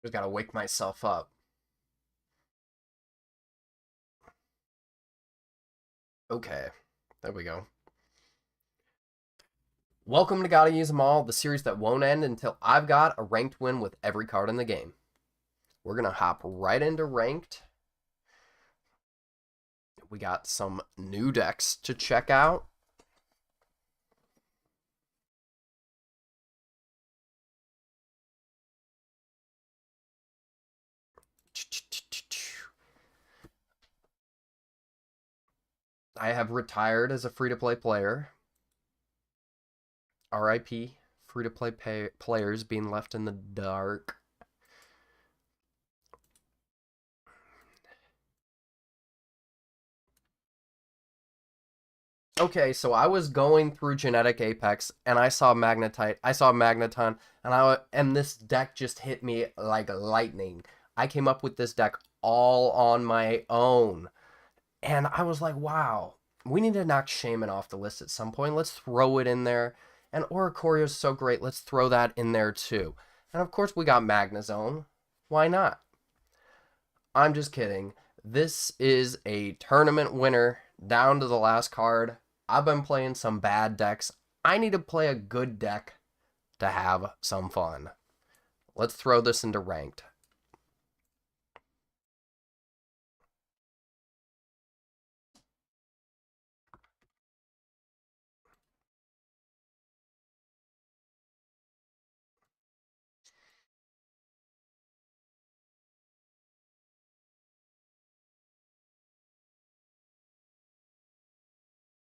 Just gotta wake myself up. Okay, there we go. Welcome to Gotta Use 'Em All, the series that won't end until I've got a ranked win with every card in the game. We're gonna hop right into ranked. We got some new decks to check out. I have retired as a free-to-play player. RIP, free-to-play players being left in the dark. Okay, so I was going through Genetic Apex and I saw Magnetite, I saw Magneton, and this deck just hit me like lightning. I came up with this deck all on my own. And I was like, wow, we need to knock Shaman off the list at some point. Let's throw it in there. And Oricorio is so great. Let's throw that in there too. And of course, we got Magnezone. Why not? I'm just kidding. This is a tournament winner down to the last card. I've been playing some bad decks. I need to play a good deck to have some fun. Let's throw this into ranked.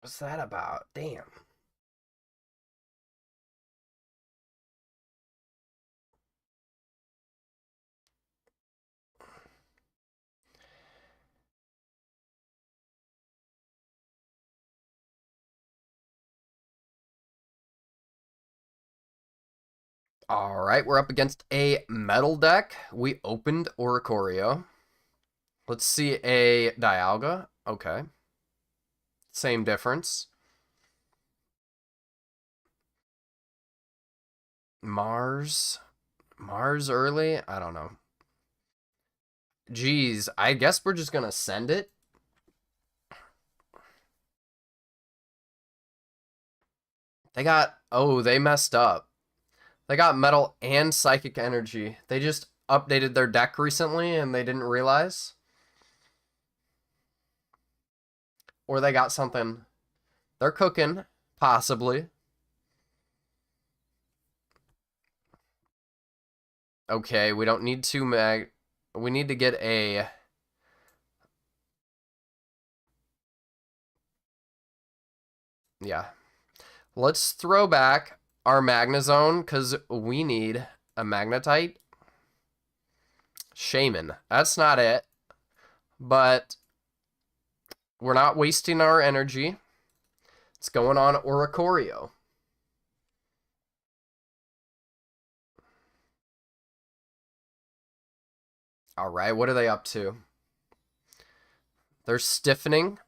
What's that about? Damn. All right, we're up against a metal deck. We opened Oricorio. Let's see a Dialga. Okay. Same difference. Mars. Mars early? I don't know. Geez, I guess we're just going to send it. They got... Oh, they messed up. They got Metal and Psychic Energy. They just updated their deck recently and they didn't realize. Or they got something. They're cooking, possibly. Okay, we don't need two mag... We need to get a... Yeah. Let's throw back our Magnezone because we need a Magnetite. Shaman. That's not it. But we're not wasting our energy. It's going on Oricorio. All right, what are they up to? They're stiffening.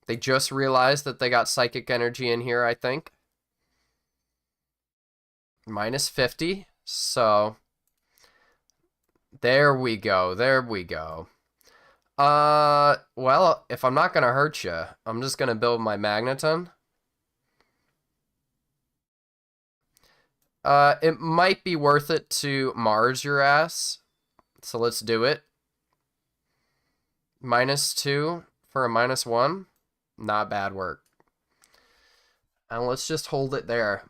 They just realized that they got psychic energy in here, I think. Minus 50. So, there we go. There we go. Well, if I'm not going to hurt you, I'm just going to build my Magneton. It might be worth it to Mars your ass. So let's do it. -2 for a -1. Not bad work. And let's just hold it there.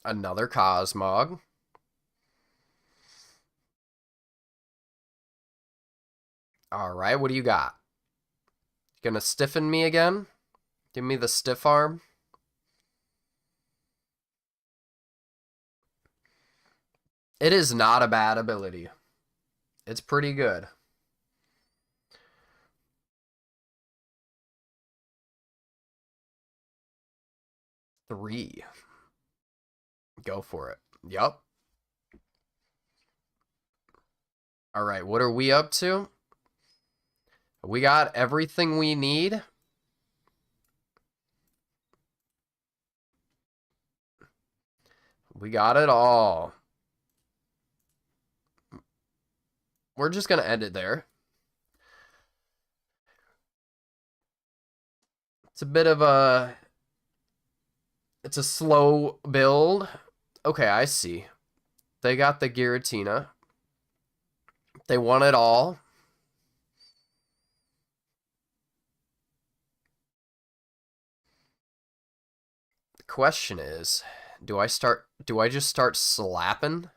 Another Cosmog. All right, what do you got? Gonna stiffen me again? Give me the stiff arm. It is not a bad ability. It's pretty good. Three. Go for it. Yup. All right, what are we up to? We got everything we need. We got it all. We're just going to end it there. It's a bit of a... It's a slow build. Okay, I see. They got the Giratina. They want it all. The question is, do I just start slapping?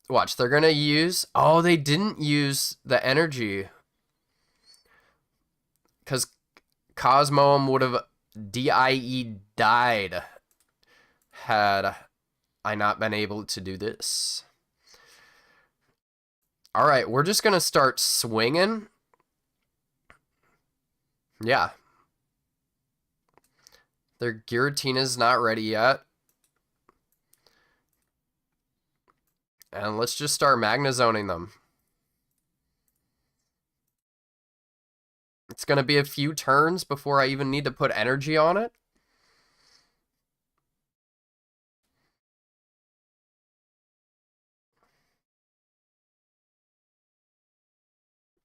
Watch, they're gonna use... Oh, they didn't use the energy. Because Cosmoem would have died had I not been able to do this. Alright, we're just gonna start swinging. Yeah. Their Giratina's not ready yet. And let's just start Magnazoning them. It's going to be a few turns before I even need to put energy on it.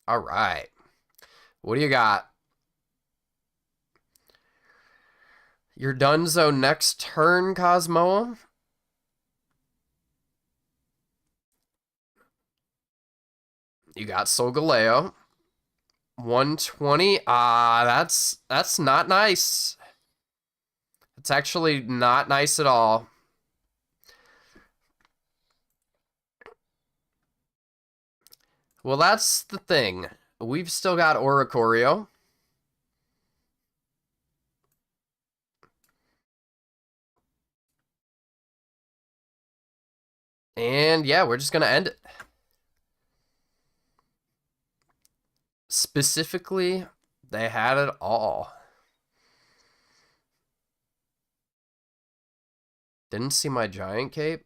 All right. What do you got? You're done, so next turn, Cosmoem. You got Solgaleo. 120. That's not nice. It's actually not nice at all. Well, that's the thing. We've still got Oricorio. And yeah, we're just going to end it. Specifically, they had it all. Didn't see my giant cape?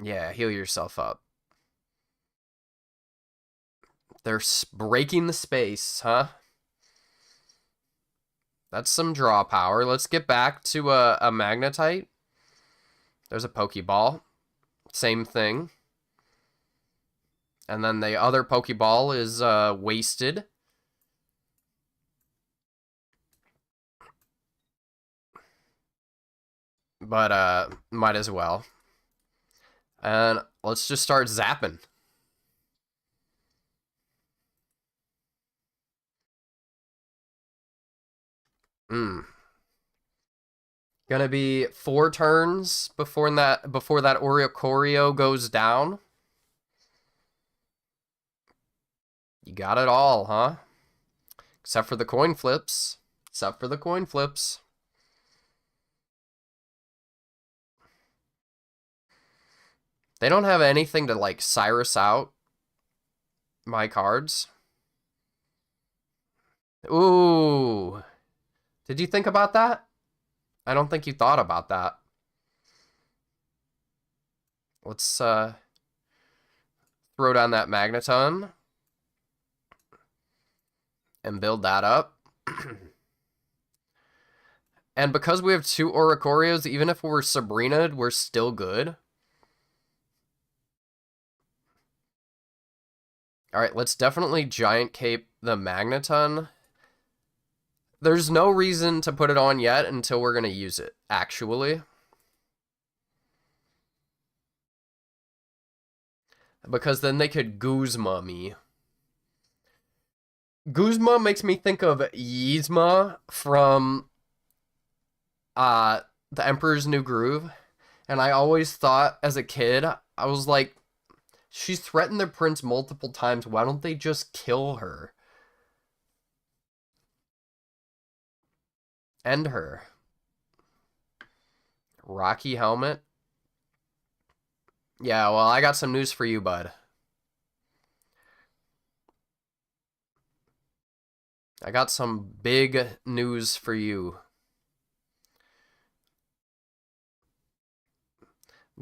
Yeah, heal yourself up. They're breaking the space, huh? That's some draw power. Let's get back to a Magnetite. There's a Pokeball. Same thing. And then the other Pokeball is wasted. But might as well. And let's just start zapping. Gonna be 4 turns before that Oricorio goes down. You got it all, huh? Except for the coin flips. Except for the coin flips. They don't have anything to, like, Cyrus out my cards. Ooh. Did you think about that? I don't think you thought about that. Let's throw down that Magneton and build that up. And because we have 2 Oricorios, even if we're Sabrina'd, we're still good. Alright, let's definitely Giant Cape the Magneton. There's no reason to put it on yet until we're going to use it, actually. Because then they could Guzma me. Guzma makes me think of Yzma from The Emperor's New Groove. And I always thought as a kid, I was like, she's threatened the prince multiple times. Why don't they just kill her? End her. Rocky Helmet. Yeah, well, I got some news for you, bud. I got some big news for you.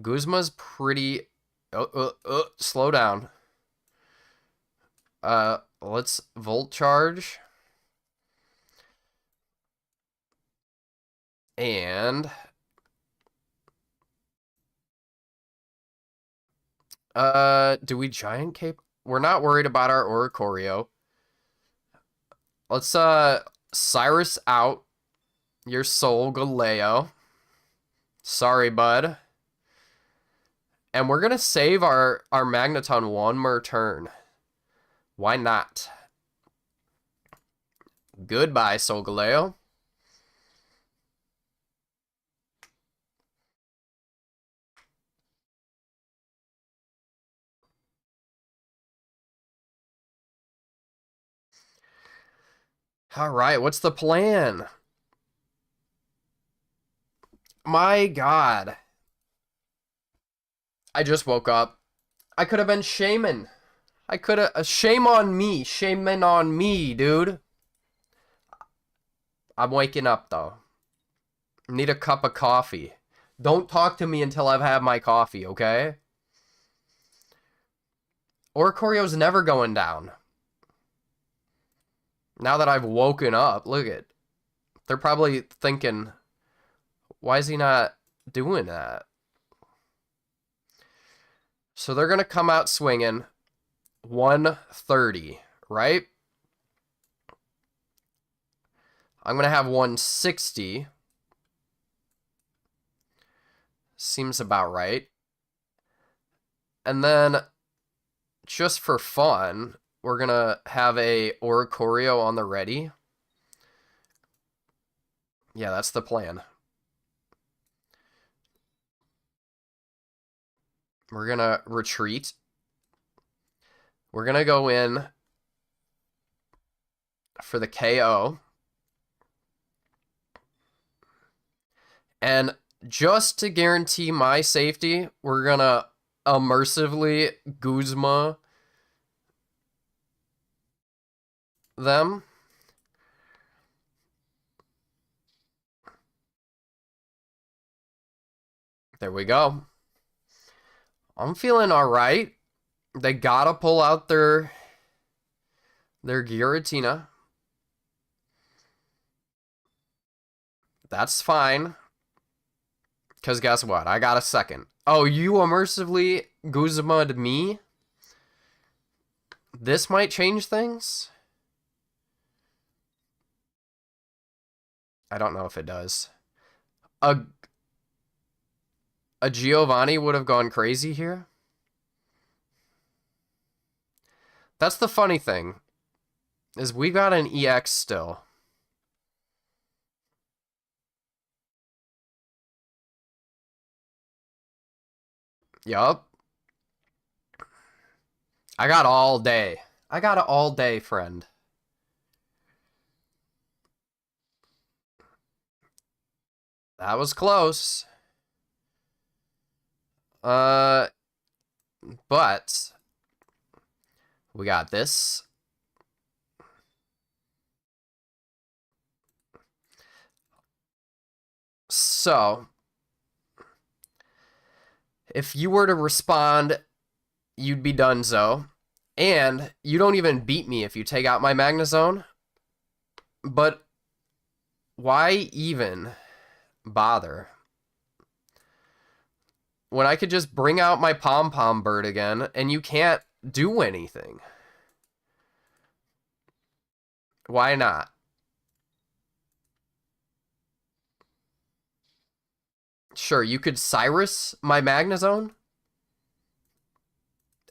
Guzma's pretty... slow down. Let's Volt Charge. And do we giant cape? We're not worried about our Oricorio. Let's Cyrus out your soul, Galeo. Sorry, bud. And we're gonna save our Magneton one more turn. Why not? Goodbye, Solgaleo. All right, what's the plan? My God. I just woke up. I could have been Shaman. I could have... shame on me. Shaman on me, dude. I'm waking up, though. Need a cup of coffee. Don't talk to me until I've had my coffee, okay? Oricorio's never going down. Now that I've woken up, look at... They're probably thinking, why is he not doing that? So they're going to come out swinging 130, right? I'm going to have 160. Seems about right. And then, just for fun, we're going to have a Oricorio on the ready. Yeah, that's the plan. We're going to retreat. We're going to go in for the KO. And just to guarantee my safety, we're going to immersively Guzma them. There we go. I'm feeling all right. They gotta pull out their Giratina. That's fine. Because guess what? I got a second. Oh, you immersively Guzma'd me? This might change things? I don't know if it does. A Giovanni would have gone crazy here. That's the funny thing, is we got an EX still. Yup. I got all day. I got it all day, friend. That was close. But we got this. So, if you were to respond, you'd be donezo. And you don't even beat me if you take out my Magnezone. But why even bother? When I could just bring out my pom-pom bird again, and you can't do anything. Why not? Sure, you could Cyrus my Magnezone?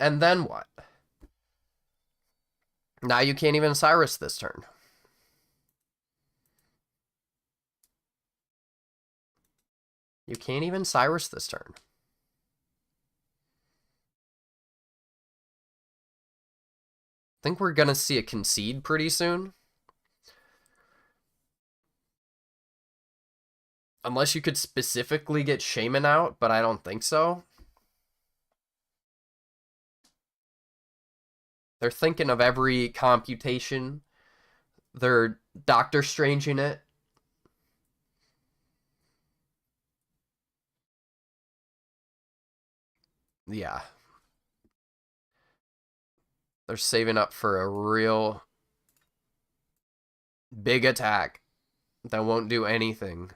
And then what? Now you can't even Cyrus this turn. You can't even Cyrus this turn. I think we're going to see a concede pretty soon. Unless you could specifically get Shaman out, but I don't think so. They're thinking of every computation. They're Doctor Stranging it. Yeah. They're saving up for a real big attack that won't do anything.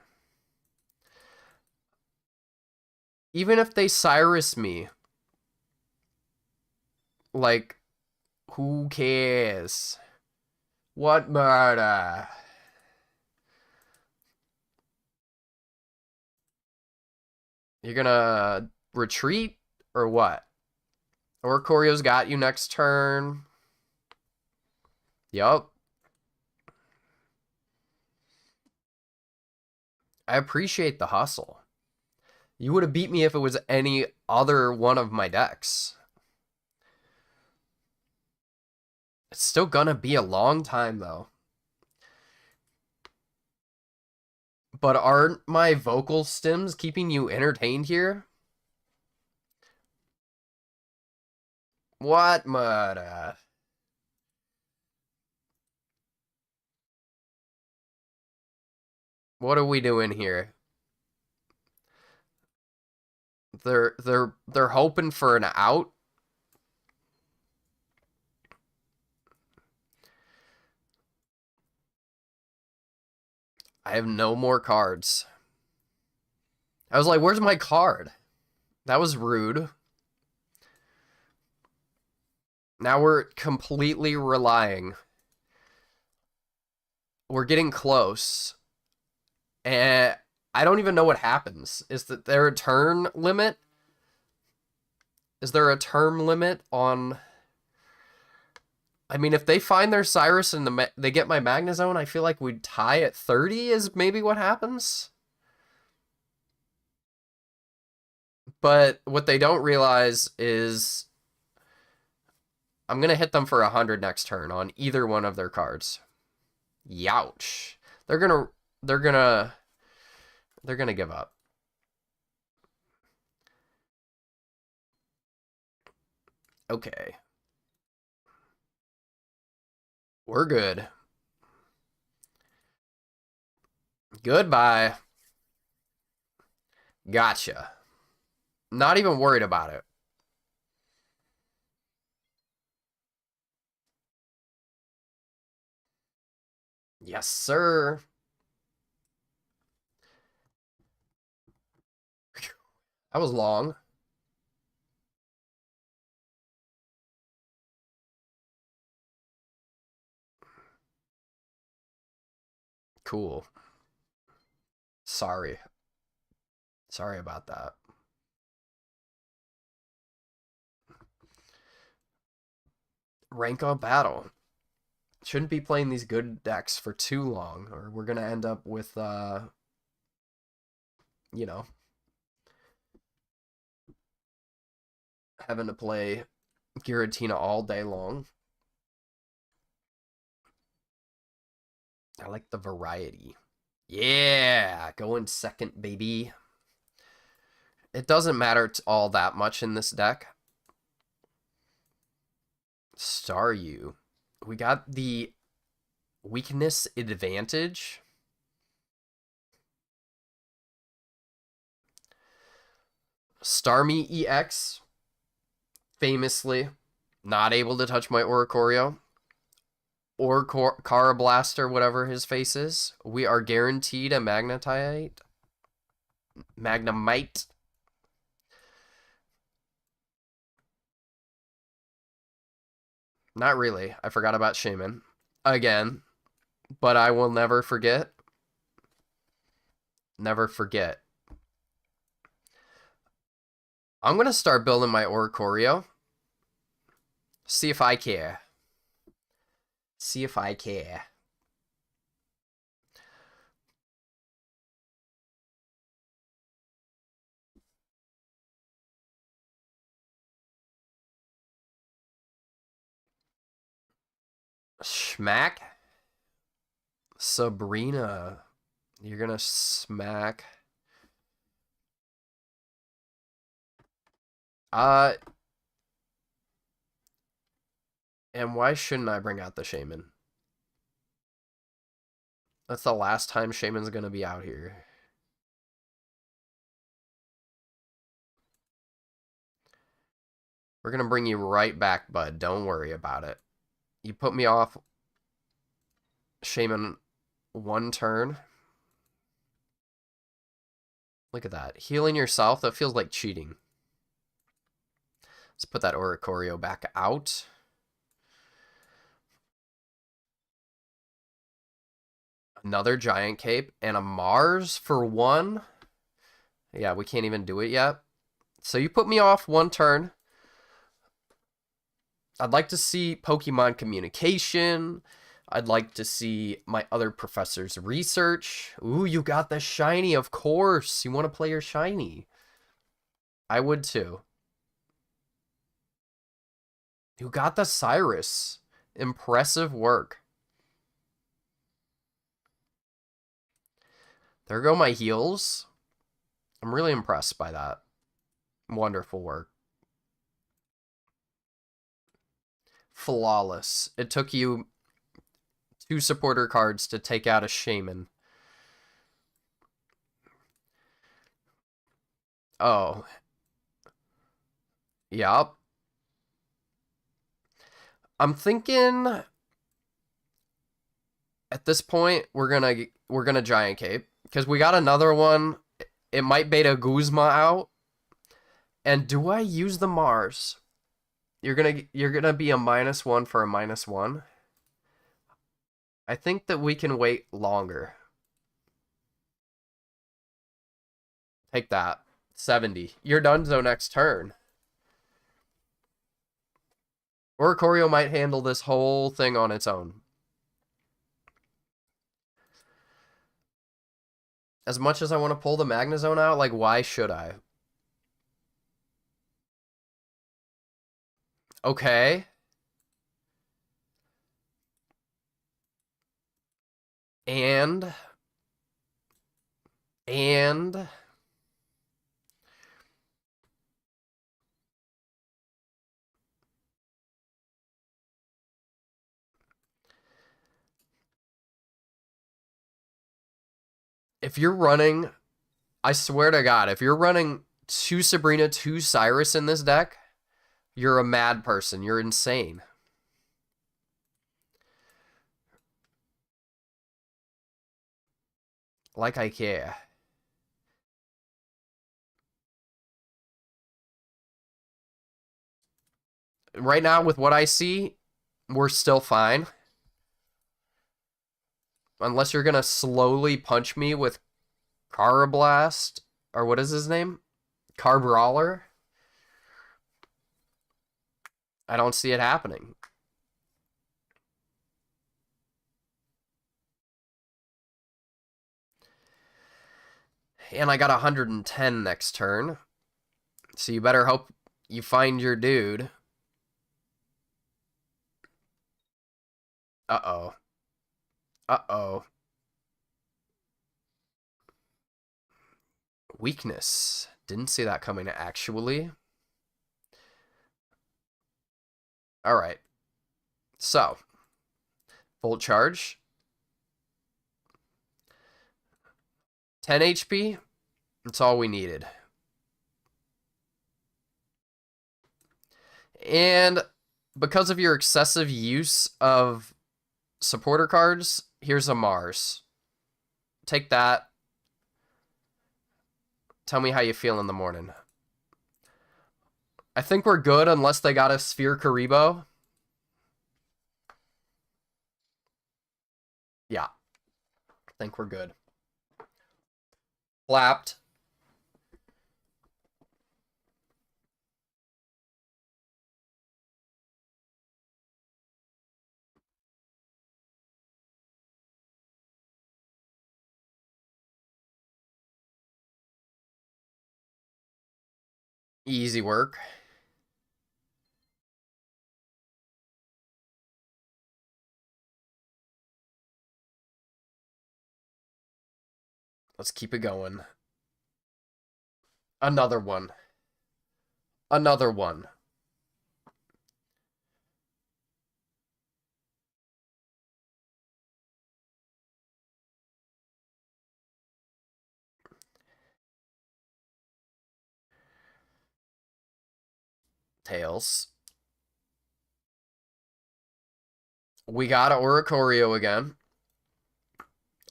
Even if they Cyrus me, like, who cares? What murder? You're gonna retreat or what? Or Koryo's got you next turn. Yup. I appreciate the hustle. You would have beat me if it was any other one of my decks. It's still gonna be a long time, though. But aren't my vocal stems keeping you entertained here? What murder? What are we doing here? They're hoping for an out. I have no more cards. I was like, where's my card? That was rude. Now we're completely relying. We're getting close. And I don't even know what happens. Is there a turn limit? Is there a term limit on... I mean, if they find their Cyrus and they get my Magnezone, I feel like we'd tie at 30 is maybe what happens. But what they don't realize is I'm going to hit them for 100 next turn on either one of their cards. Youch. They're going to give up. Okay. We're good. Goodbye. Gotcha. Not even worried about it. Yes, sir. That was long. Cool. Sorry. Sorry about that. Rank up battle. Shouldn't be playing these good decks for too long, or we're gonna end up with, you know, having to play Giratina all day long. I like the variety. Yeah, going second, baby. It doesn't matter all that much in this deck. Staryu. We got the weakness advantage. Starmie EX. Famously not able to touch my Oricorio. Or Carablast, whatever his face is. We are guaranteed a Magnemite. Not really. I forgot about Shaman. Again. But I will never forget. Never forget. I'm going to start building my Oricorio. See if I care. See if I care. Schmack? Sabrina. You're gonna smack. And why shouldn't I bring out the Shaman? That's the last time Shaman's gonna be out here. We're gonna bring you right back, bud. Don't worry about it. You put me off Shaman one turn. Look at that. Healing yourself, that feels like cheating. Let's put that Oricorio back out. Another Giant Cape and a Mars for one. Yeah, we can't even do it yet. So you put me off one turn. I'd like to see Pokemon communication. I'd like to see my other professor's research. Ooh, you got the shiny, of course. You want to play your shiny. I would too. You got the Cyrus. Impressive work. There go my heals. I'm really impressed by that. Wonderful work. Flawless. It took you 2 supporter cards to take out a Shaman. Oh. Yup. I'm thinking at this point we're gonna Giant Cape because we got another one. It might beta Guzma out. And do I use the Mars? You're gonna be a -1 for a -1. I think that we can wait longer. Take that. 70. You're done so next turn. Oricorio might handle this whole thing on its own. As much as I want to pull the Magnezone out, like, why should I? Okay. And if you're running, I swear to God, if you're running 2 Sabrina, 2 Cyrus in this deck, you're a mad person. You're insane. Like I care. Right now, with what I see, we're still fine. Unless you're gonna slowly punch me with Carablast, or what is his name? Carbrawler? I don't see it happening. And I got 110 next turn. So you better hope you find your dude. Uh-oh. Uh-oh. Weakness. Didn't see that coming, actually. Alright. So. Volt charge. 10 HP. That's all we needed. And because of your excessive use of supporter cards, here's a Mars. Take that. Tell me how you feel in the morning. I think we're good unless they got a Sphere Karibo. Yeah. I think we're good. Clapped. Easy work. Let's keep it going. Another one. Another one. Tails. We got a Oricorio again.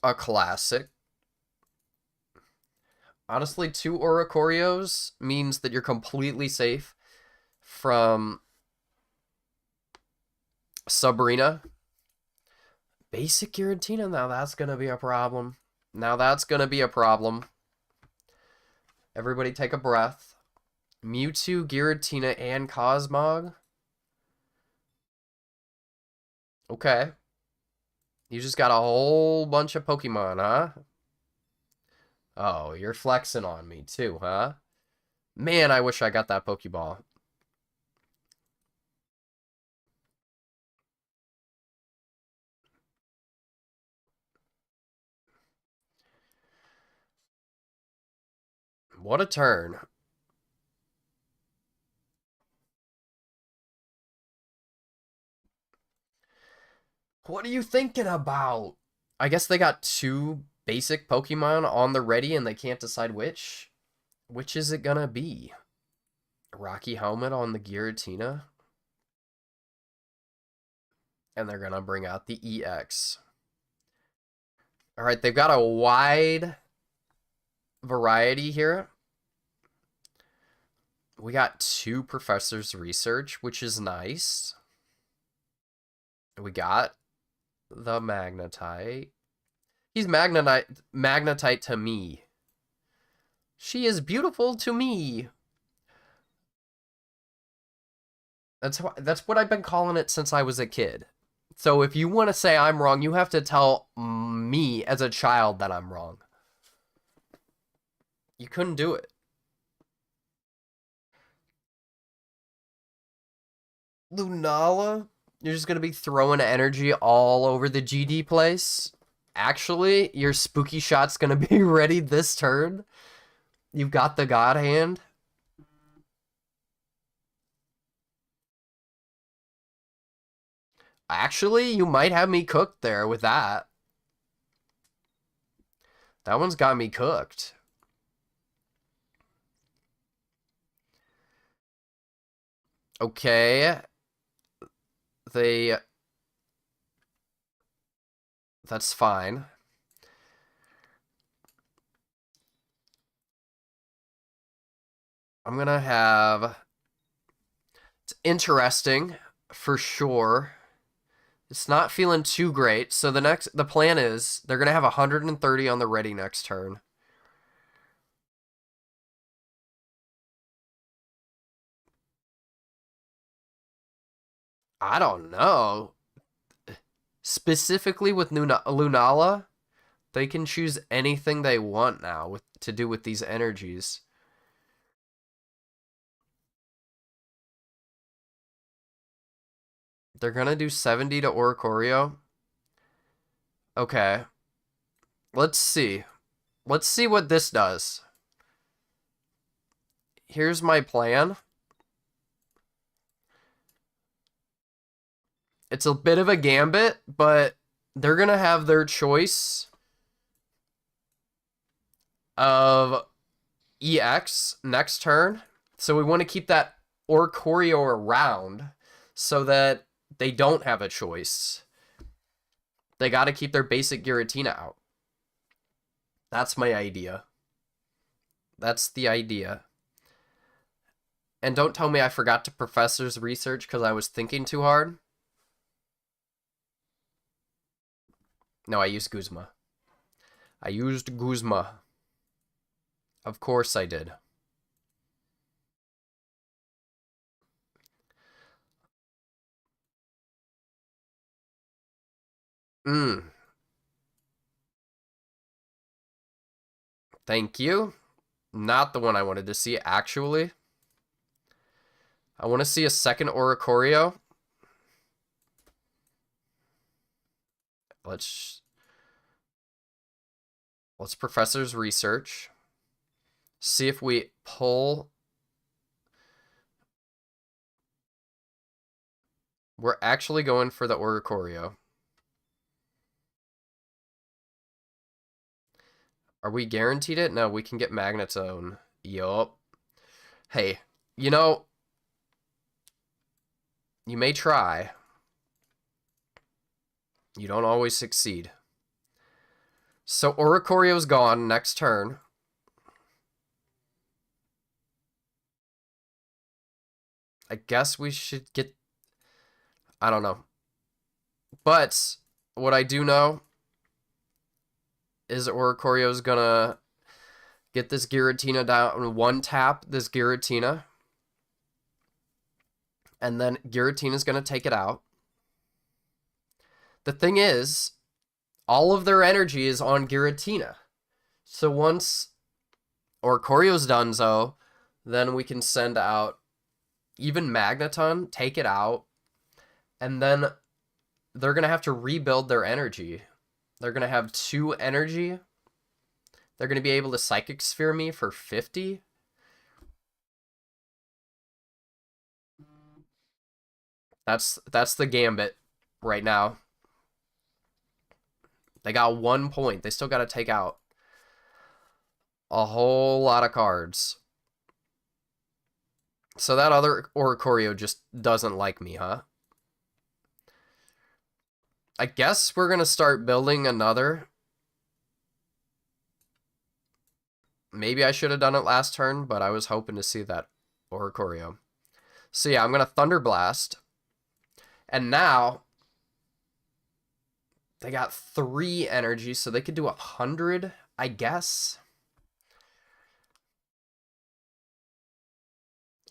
A classic. Honestly, 2 Oricorios means that you're completely safe from Sabrina. Basic Giratina, now that's gonna be a problem. Now that's gonna be a problem. Everybody take a breath. Mewtwo, Giratina, and Cosmog. Okay. You just got a whole bunch of Pokemon, huh? Oh, you're flexing on me too, huh? Man, I wish I got that Pokeball. What a turn. What are you thinking about? I guess they got 2 basic Pokemon on the ready and they can't decide which. Which is it gonna be? Rocky Helmet on the Giratina? And they're gonna bring out the EX. Alright, they've got a wide variety here. We got 2 Professor's Research, which is nice. We got the Magnetite. He's Magnetite to me. She is beautiful to me. That's what I've been calling it since I was a kid. So if you want to say I'm wrong, you have to tell me as a child that I'm wrong. You couldn't do it. Lunala? You're just going to be throwing energy all over the GD place? Actually, your spooky shot's going to be ready this turn? You've got the God Hand? Actually, you might have me cooked there with that. That one's got me cooked. Okay. That's fine. I'm gonna have... It's interesting, for sure. It's not feeling too great. So the plan is they're gonna have 130 on the ready next turn. I don't know. Specifically with Lunala, they can choose anything they want now to do with these energies. They're gonna do 70 to Oricorio. Okay. Let's see. Let's see what this does. Here's my plan. It's a bit of a gambit, but they're gonna have their choice of EX next turn. So we want to keep that Oricorio around so that they don't have a choice. They got to keep their basic Giratina out. That's my idea. That's the idea. And don't tell me I forgot to Professor's Research because I was thinking too hard. No, I used Guzma. I used Guzma. Of course I did. Thank you. Not the one I wanted to see, actually. I want to see a second Oricorio. Let's Professor's Research. See if we pull. We're actually going for the Oricorio. Are we guaranteed it? No, we can get Magnetone. Yup. Hey, you know, you may try. You don't always succeed. So Oricorio's gone next turn. I guess we should get... I don't know. But what I do know is Oricorio's gonna get this Giratina down, one tap this Giratina, and then Giratina's gonna take it out. The thing is, all of their energy is on Giratina. So once Oricorio's done so, then we can send out even Magneton, take it out, and then they're gonna have to rebuild their energy. They're gonna have 2 energy. They're gonna be able to Psychic Sphere me for 50. That's the gambit right now. They got 1 point. They still got to take out a whole lot of cards. So that other Oricorio just doesn't like me, huh? I guess we're going to start building another. Maybe I should have done it last turn, but I was hoping to see that Oricorio. So yeah, I'm going to Thunder Blast. And now they got 3 energy, so they could do 100, I guess.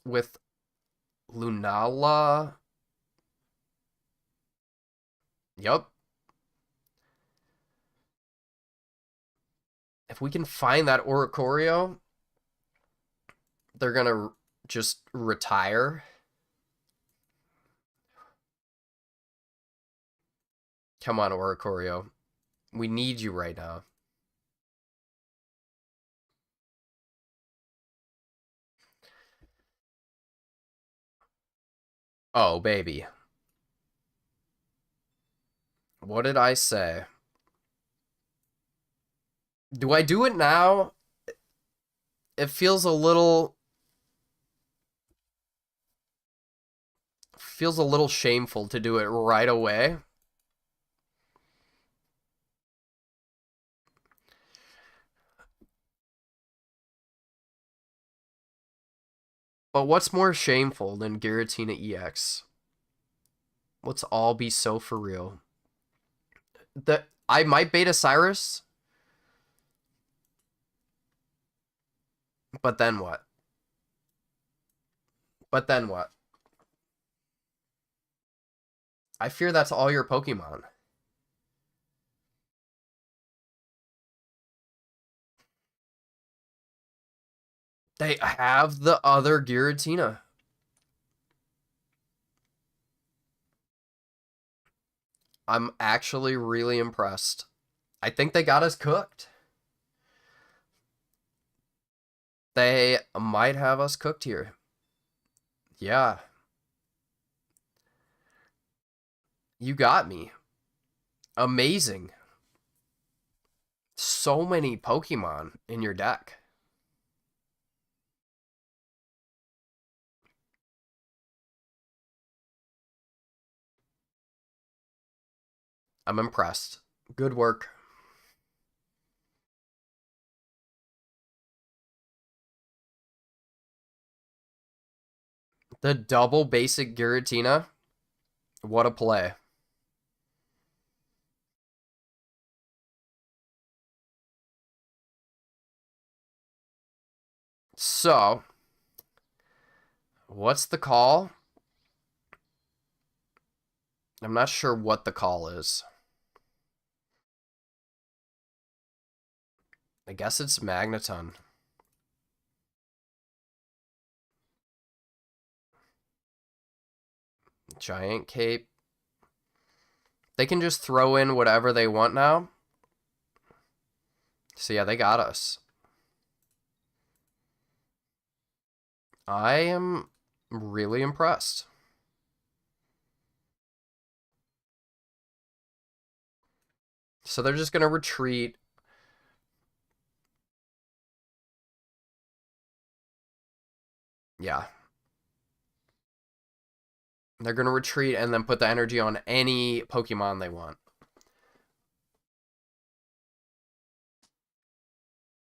With Lunala. Yup. If we can find that Oricorio, they're going to just retire. Come on, Oricorio. We need you right now. Oh, baby. What did I say? Do I do it now? It feels a little... Feels a little shameful to do it right away. But what's more shameful than Giratina EX? Let's all be so for real. I might beta Cyrus, but then what? But then what? I fear that's all your Pokemon. They have the other Giratina. I'm actually really impressed. I think they got us cooked. They might have us cooked here. Yeah. You got me. Amazing. So many Pokemon in your deck. I'm impressed. Good work. The double basic Giratina. What a play. So, what's the call? I'm not sure what the call is. I guess it's Magneton. Giant Cape. They can just throw in whatever they want now. So yeah, they got us. I am really impressed. So they're just going to retreat. Yeah. They're going to retreat and then put the energy on any Pokemon they want.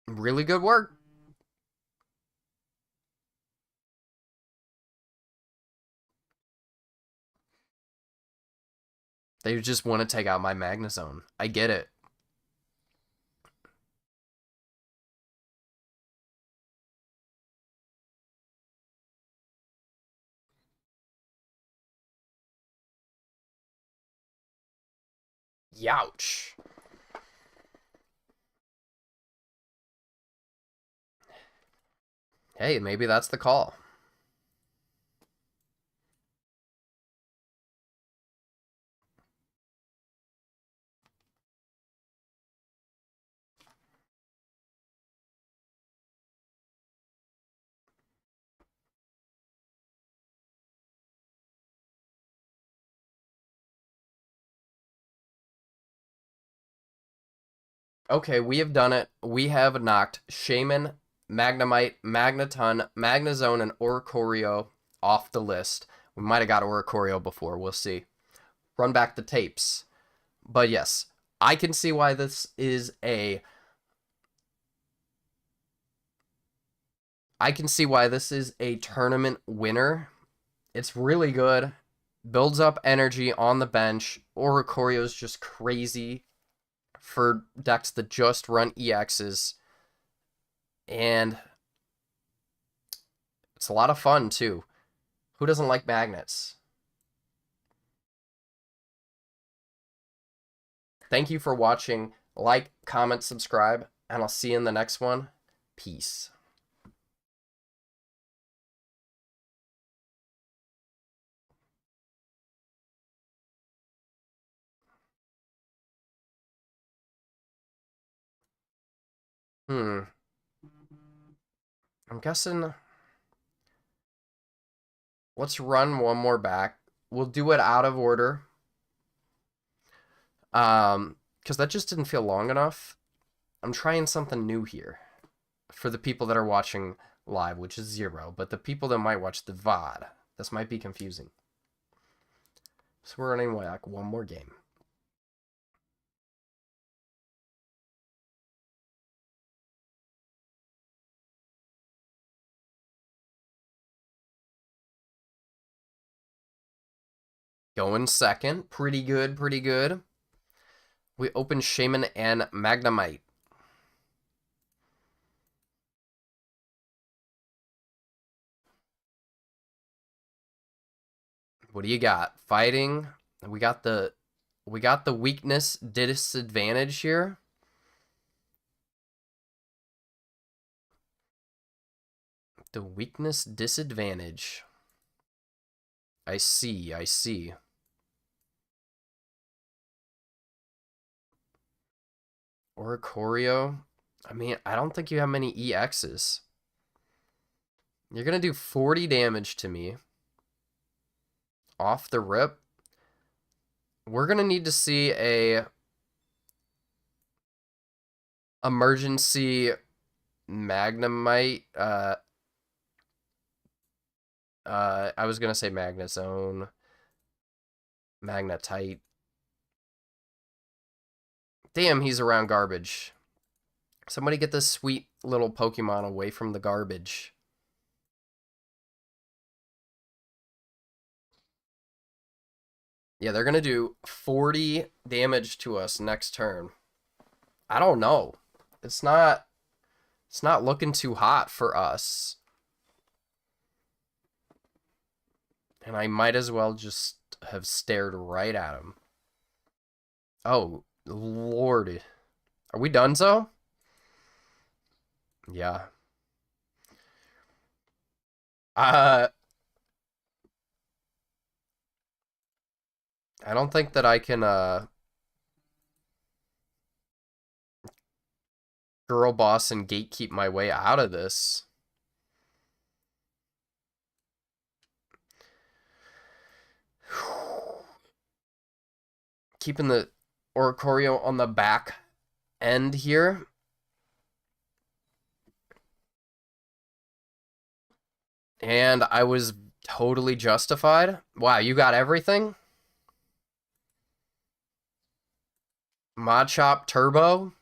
Really good work. They just want to take out my Magnezone. I get it. Youch. Hey, maybe that's the call. Okay, we have done it. We have knocked Shaman, Magnemite, Magneton, Magnezone, and Oricorio off the list. We might have got Oricorio before. We'll see. Run back the tapes. But yes, I can see why this is a... I can see why this is a tournament winner. It's really good. Builds up energy on the bench. Oricorio is just crazy for decks that just run EXs. And it's a lot of fun, too. Who doesn't like magnets? Thank you for watching. Like, comment, subscribe, and I'll see you in the next one. Peace. I'm guessing... Let's run one more back. We'll do it out of order. Because that just didn't feel long enough. I'm trying something new here for the people that are watching live, which is 0, but the people that might watch the VOD, this might be confusing. So we're running like one more game. Going second. Pretty good, pretty good. We open Shaman and Magnemite. What do you got? Fighting. We got the weakness disadvantage here. The weakness disadvantage. I see, I see. Oricorio. I mean, I don't think you have many EXs. You're going to do 40 damage to me. Off the rip. We're going to need to see a emergency Magnemite. I was going to say Magnezone. Magnetite. Damn, he's around garbage. Somebody get this sweet little Pokemon away from the garbage. Yeah, they're going to do 40 damage to us next turn. I don't know. It's not looking too hot for us. And I might as well just have stared right at him. Oh, Lord. Are we done so? Yeah. I don't think that I can girl boss and gatekeep my way out of this. Keeping the Oricorio on the back end here. And I was totally justified. Wow, you got everything? Machop Turbo?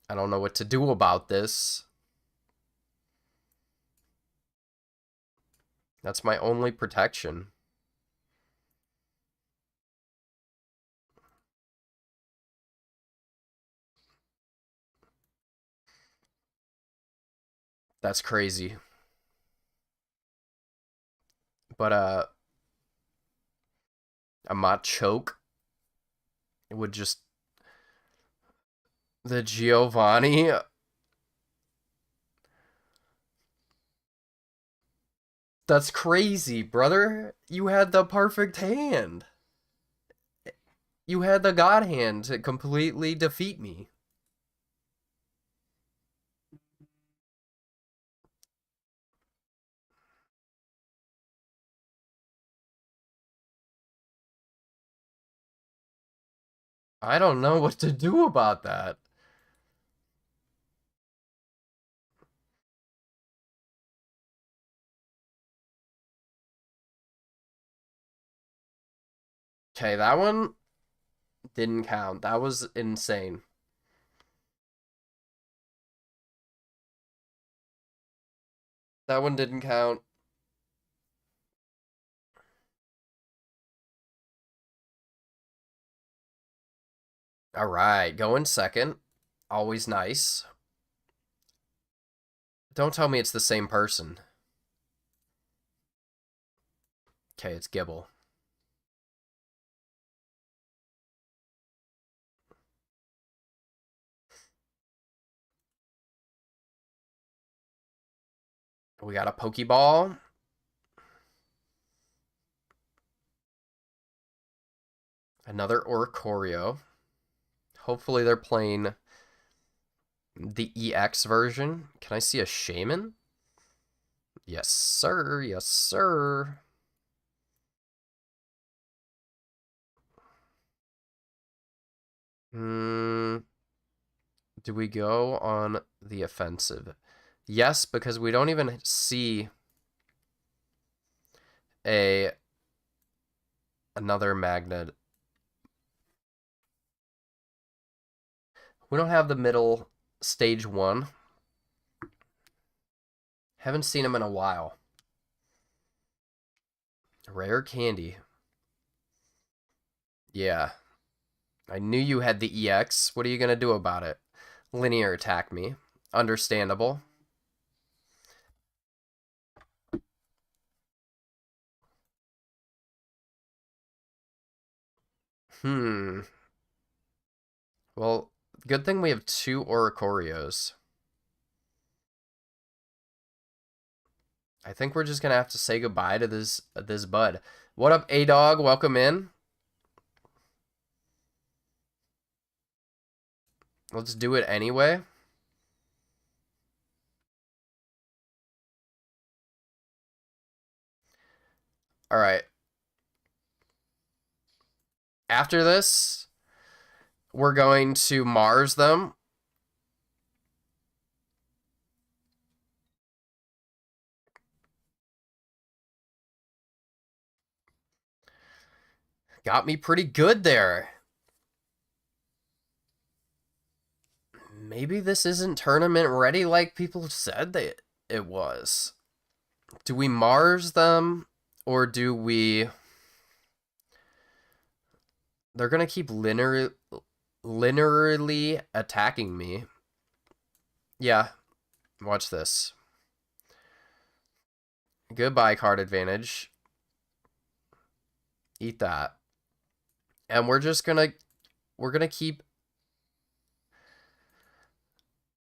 I don't know what to do about this. That's my only protection. That's crazy. But a Machoke would just the Giovanni. That's crazy, brother. You had the perfect hand. You had the god hand to completely defeat me. I don't know what to do about that. Okay, that one didn't count. That was insane. That one didn't count. All right, going second. Always nice. Don't tell me it's the same person. Okay, it's Gibble. We got a Pokeball. Another Oricorio. Hopefully they're playing the EX version. Can I see a Shaman? Yes, sir. Yes, sir. Do we go on the offensive? Yes, because we don't even see another magnet. We don't have the middle stage 1. Haven't seen him in a while. Rare candy. Yeah. I knew you had the EX. What are you going to do about it? Linear attack me. Understandable. Well, good thing we have 2 Oricorios. I think we're just going to have to say goodbye to this bud. What up, A-Dog? Welcome in. Let's do it anyway. All right. After this, we're going to Mars them. Got me pretty good there. Maybe this isn't tournament ready like people said that it was. Do we Mars them or do we... They're going to keep linearly attacking me. Yeah, watch this. Goodbye, card advantage. Eat that. And we're gonna keep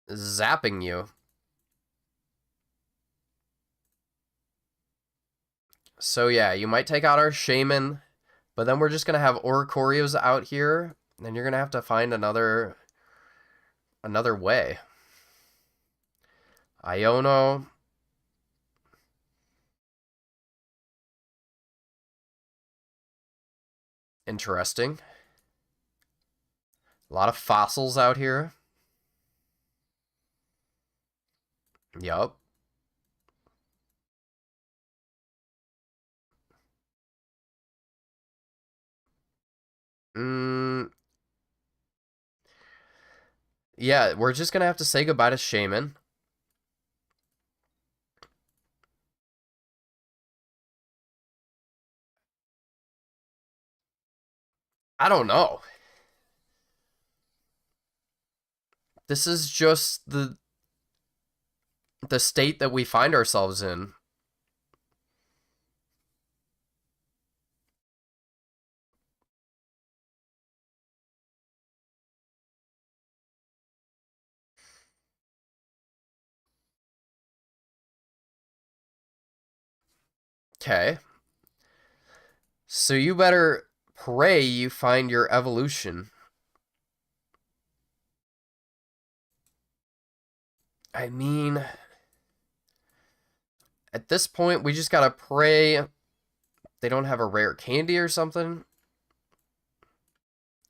zapping you. So yeah, you might take out our Shaman, but then we're just gonna have Oricorios out here, and you're gonna have to find another way. Iono. Interesting. A lot of fossils out here. Yup. Yeah, we're just gonna have to say goodbye to Shaman. I don't know. This is just the state that we find ourselves in. Okay. So you better pray you find your evolution. I mean, at this point, we just gotta pray they don't have a rare candy or something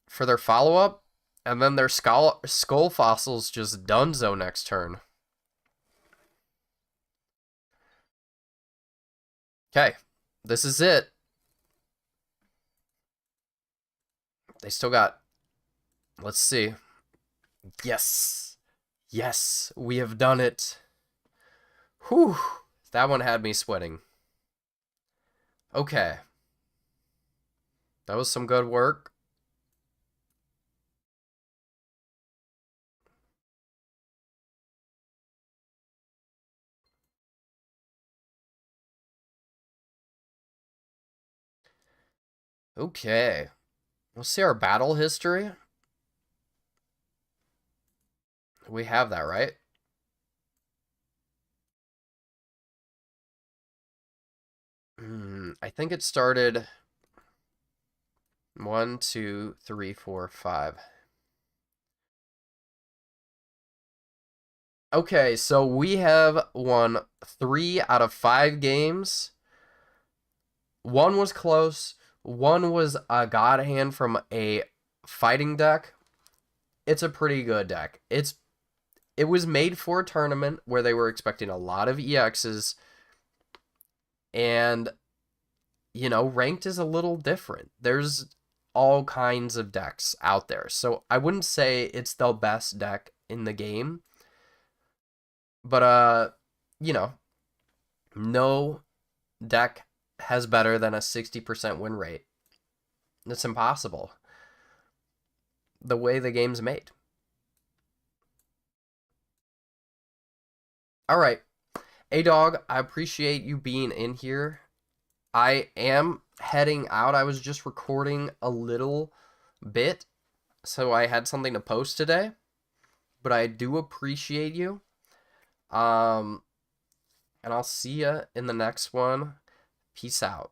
for their follow-up, and then their skull fossils just dunzo next turn. Okay, this is it. They still got... Let's see. Yes. Yes, we have done it. Whew. That one had me sweating. Okay. That was some good work. Okay. Let's see our battle history. We have that, right? I think it started 1, 2, 3, 4, 5. Okay, so we have won 3 out of 5 games. One was close. One was a god hand from a fighting deck. It's a pretty good deck. It was made for a tournament where they were expecting a lot of EXs, and ranked is a little different. There's all kinds of decks out there. So I wouldn't say it's the best deck in the game. But no deck has better than a 60% win rate. It's impossible. The way the game's made. All right. A-Dog, I appreciate you being in here. I am heading out. I was just recording a little bit, so I had something to post today. But I do appreciate you. And I'll see ya in the next one. Peace out.